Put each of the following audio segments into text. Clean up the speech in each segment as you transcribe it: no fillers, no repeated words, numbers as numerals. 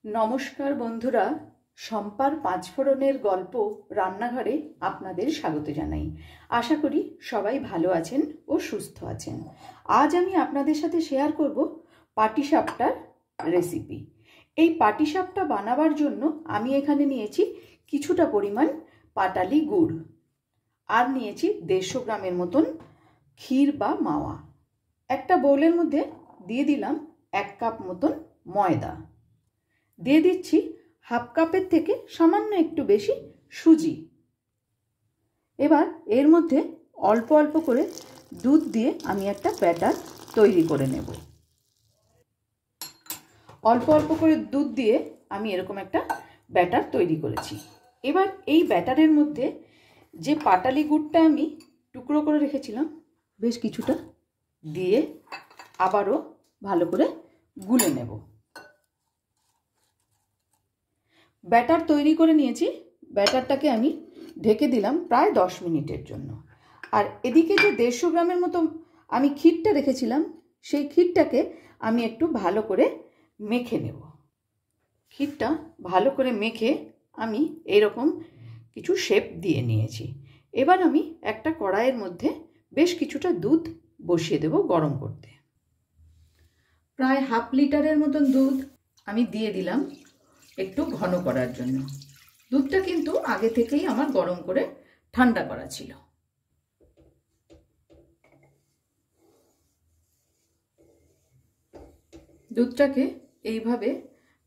নমস্কার বন্ধুরা, শম্পার পাঁচফোড়নের গল্প রান্নাঘরে আপনাদের স্বাগত জানাই। আশা করি সবাই ভালো আছেন ও সুস্থ আছেন। আজ আমি আপনাদের সাথে শেয়ার করব পাটিসাপটার রেসিপি। এই পাটিসাপটা বানাবার জন্য আমি এখানে নিয়েছি কিছুটা পরিমাণ পাটালি গুড়, আর নিয়েছি 150 গ্রামের মতন ক্ষীর বা মাওয়া। একটা বোলের মধ্যে দিয়ে দিলাম 1 কাপ মতন ময়দা, দিয়ে দিচ্ছি হাফ কাপের থেকে সামান্য একটু বেশি সুজি। এবার এর মধ্যে অল্প অল্প করে দুধ দিয়ে আমি একটা ব্যাটার তৈরি করে নেব। অল্প অল্প করে দুধ দিয়ে আমি এরকম একটা ব্যাটার তৈরি করেছি। এবার এই ব্যাটারের মধ্যে যে পাটালি গুড়টা আমি টুকরো করে রেখেছিলাম বেশ কিছুটা দিয়ে আবারও ভালো করে গুলে নেব। ব্যাটার তৈরি করে নিয়েছি। ব্যাটারটাকে আমি ঢেকে দিলাম প্রায় 10 মিনিটের জন্য। আর এদিকে যে 150 গ্রামের মতো আমি ক্ষীরটা রেখেছিলাম, সেই ক্ষীরটাকে আমি একটু ভালো করে মেখে নেব। ক্ষীরটা ভালো করে মেখে আমি এরকম কিছু শেপ দিয়ে নিয়েছি। এবার আমি একটা কড়াইয়ের মধ্যে বেশ কিছুটা দুধ বসিয়ে দেব গরম করতে। প্রায় হাফ লিটারের মতন দুধ আমি দিয়ে দিলাম একটু ঘন করার জন্য। দুধটা কিন্তু আগে থেকেই আমার গরম করে ঠান্ডা করা ছিল। দুধটাকে এইভাবে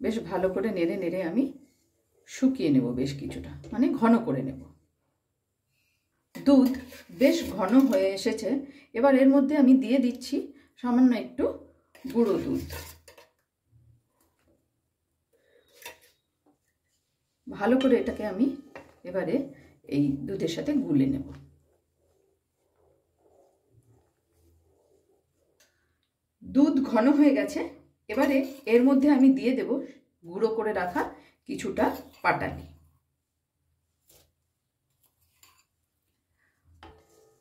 বেশ ভালো করে নেড়ে নেড়ে আমি শুকিয়ে নেব, বেশ কিছুটা মানে ঘন করে নেব। দুধ বেশ ঘন হয়ে এসেছে। এবার এর মধ্যে আমি দিয়ে দিচ্ছি সামান্য একটু গুঁড়ো দুধ। ভালো করে এটাকে আমি এবারে এই দুধের সাথে গুলে নেব। দুধ ঘন হয়ে গেছে। এবারে এর মধ্যে আমি দিয়ে দেব গুঁড়ো করে রাখা কিছুটা পাটালি।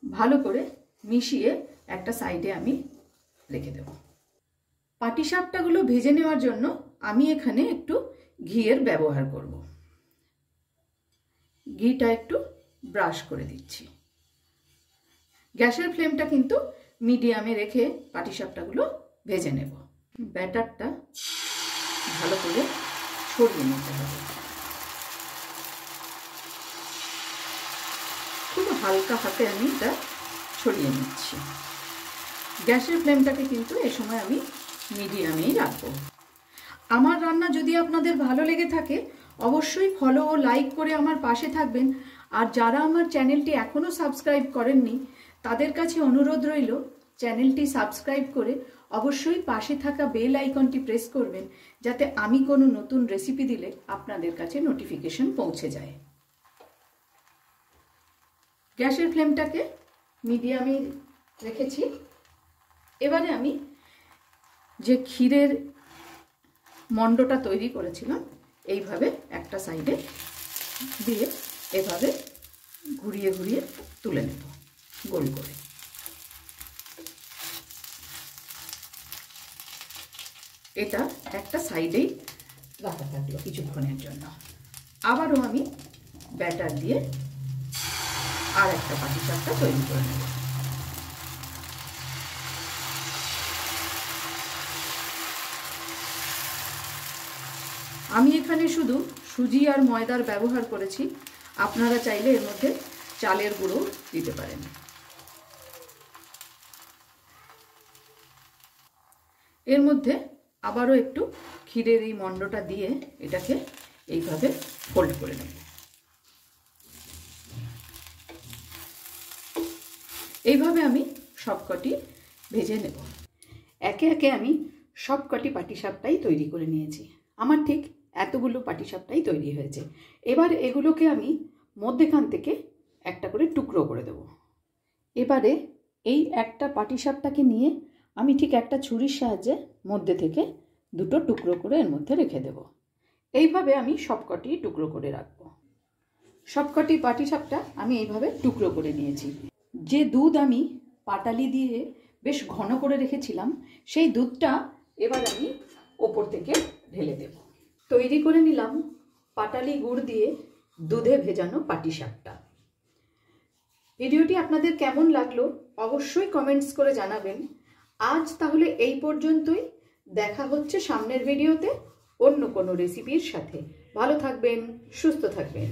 ভালো করে মিশিয়ে একটা সাইডে আমি রেখে দেব। পাটিসাপটাগুলো ভেজে নেওয়ার জন্য আমি এখানে একটু ঘিয়ের ব্যবহার করব। ঘিটা একটু ব্রাশ করে দিচ্ছি। গ্যাসের ফ্লেমটা কিন্তু মিডিয়ামে রেখে পাটিসাপটাগুলো ভেজে নেব। ব্যাটারটা ভালো করে ছড়িয়ে নিতে হবে। খুব হালকা হাতে আমি এটা ছড়িয়ে নিচ্ছি। গ্যাসের ফ্লেমটাকে কিন্তু এ সময় আমি মিডিয়ামেই রাখবো। আমার রান্না যদি আপনাদের ভালো লেগে থাকে অবশ্যই ফলো ও লাইক করে আমার পাশে থাকবেন। আর যারা আমার চ্যানেলটি এখনও সাবস্ক্রাইব করেননি তাদের কাছে অনুরোধ রইল চ্যানেলটি সাবস্ক্রাইব করে অবশ্যই পাশে থাকা বেল আইকনটি প্রেস করবেন, যাতে আমি কোনো নতুন রেসিপি দিলে আপনাদের কাছে নোটিফিকেশন পৌঁছে যায়। গ্যাসের ফ্লেমটাকে মিডিয়ামে রেখেছি। এবারে আমি যে ক্ষীরের মণ্ডটা তৈরি করেছিলাম এইভাবে একটা সাইডে দিয়ে এভাবে ঘুরিয়ে ঘুরিয়ে তুলে নেব গোল করে। এটা একটা সাইডেই রাখা থাকলো কিছুক্ষণের জন্য। আবারও আমি ব্যাটার দিয়ে আর একটা পাটিসাপটা তৈরি করে নেব। আমি এখানে শুধু সুজি আর ময়দার ব্যবহার করেছি। আপনারা চাইলে এর মধ্যে চালের গুঁড়ো দিতে পারেন। এর মধ্যে আবারও একটু ক্ষীরের এই মণ্ডটা দিয়ে এটাকে এইভাবে ফোল্ড করে নেব। এইভাবে আমি সবকটি ভেজে নেব। একে একে আমি সবকটি পাটিসাপটাই তৈরি করে নিয়েছি। আমার ঠিক এতগুলো পাটিসাপটাই তৈরি হয়েছে। এবার এগুলোকে আমি মধ্যেখান থেকে একটা করে টুকরো করে দেব। এবারে এই একটা পাটিসাপটাকে নিয়ে আমি ঠিক একটা ছুরির সাহায্যে মধ্যে থেকে দুটো টুকরো করে এর মধ্যে রেখে দেব। এইভাবে আমি সবকটি টুকরো করে রাখব। সবকটি পাটিসাপটা আমি এইভাবে টুকরো করে নিয়েছি। যে দুধ আমি পাটালি দিয়ে বেশ ঘন করে রেখেছিলাম সেই দুধটা এবার আমি ওপর থেকে ঢেলে দেব। তৈরি করে নিলাম পাটালি গুড় দিয়ে দুধে ভেজানো পাটিসাপটা। ভিডিওটি আপনাদের কেমন লাগলো অবশ্যই কমেন্টস করে জানাবেন। আজ তাহলে এই পর্যন্তই। দেখা হচ্ছে সামনের ভিডিওতে অন্য কোনো রেসিপির সাথে। ভালো থাকবেন, সুস্থ থাকবেন।